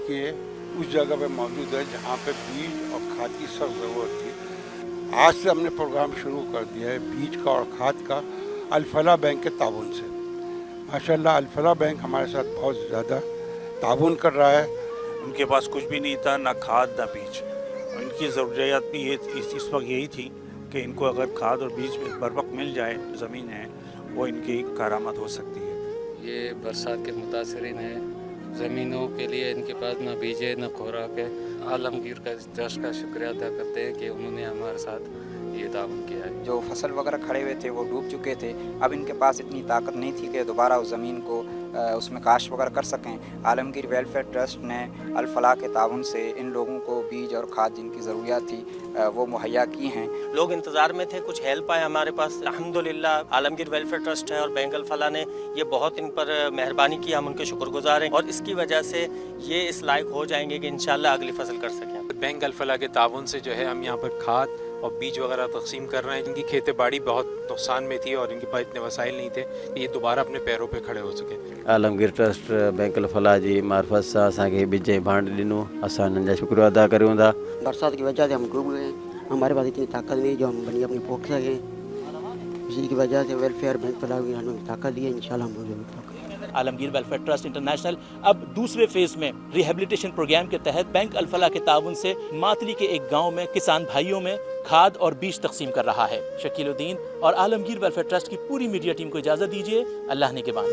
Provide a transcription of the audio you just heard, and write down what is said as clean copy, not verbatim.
के उस जगह पे मौजूद है जहाँ पे बीज और खाद की सख्त ज़रूरत थी। आज से हमने प्रोग्राम शुरू कर दिया है बीज का और खाद का अल-फलाह बैंक के ताउन से। माशाल्लाह अल-फलाह बैंक हमारे साथ बहुत ज़्यादा ताउन कर रहा है। उनके पास कुछ भी नहीं था, ना खाद ना बीज। इनकी ज़रूरियात भी ये इस वक्त यही थी कि इनको अगर खाद और बीज बर वक्त मिल जाए, ज़मीन है वो इनकी कारामद हो सकती है। ये बरसात के मुतासरीन हैं, ज़मीनों के लिए इनके पास ना बीज है ना खुराक है। आलमगीर का ट्रस्ट का शुक्रिया अदा करते हैं कि उन्होंने हमारे साथ ये ताउन किया है। जो फसल वगैरह खड़े हुए थे वो डूब चुके थे, अब इनके पास इतनी ताकत नहीं थी कि दोबारा उस ज़मीन को उसमें काश्त वगैरह कर सकें। आलमगीर वेलफेयर ट्रस्ट ने अल-फलाह के ताउन से इन लोगों को बीज और खाद जिनकी ज़रूरियात थी वो मुहैया की हैं। लोग इंतज़ार में थे, कुछ हेल्प आए हमारे पास। अल्हम्दुलिल्लाह आलमगीर वेलफेयर ट्रस्ट है और बैंक अल-फलाह ने ये बहुत इन पर मेहरबानी की, हम उनके शुक्रगुजार हैं और इसकी वजह से ये इस लायक हो जाएंगे कि इंशाल्लाह अगली फसल कर सकें। बैंक अल-फलाह के ताउन से जो है हम यहाँ पर खाद और बीज वगैरह तकसीम कर रहे हैं। जिनकी खेती बाड़ी बहुत नुकसान में थी और इनके पास इतने वसाइल नहीं थे कि ये दोबारा अपने पैरों पे खड़े हो सके। आलमगीर ट्रस्ट बैंक अल-फलाह जी मार्फत सां असांखे बीज बांड ॾिनो, असां हिननि जा शुक्रिया अदा करूं था। बरसात की वजह से हम डूब गए, हमारे पास इतनी ताकत नहीं जो हम बनी अपनी पोख सकें। इसी की वजह से वेलफेयर बैंक अल-फलाह ने हमें ताकत दी है, इंशाल्लाह हम लोग आलमगीर वेलफेयर ट्रस्ट इंटरनेशनल अब दूसरे फेज में रिहेबिलिटेशन प्रोग्राम के तहत बैंक अल-फलाह के ताउन से मातली के एक गांव में किसान भाइयों में खाद और बीज तकसीम कर रहा है। शकीलुद्दीन और आलमगीर वेलफेयर ट्रस्ट की पूरी मीडिया टीम को इजाज़त दीजिए। अल्लाह ने के बाद।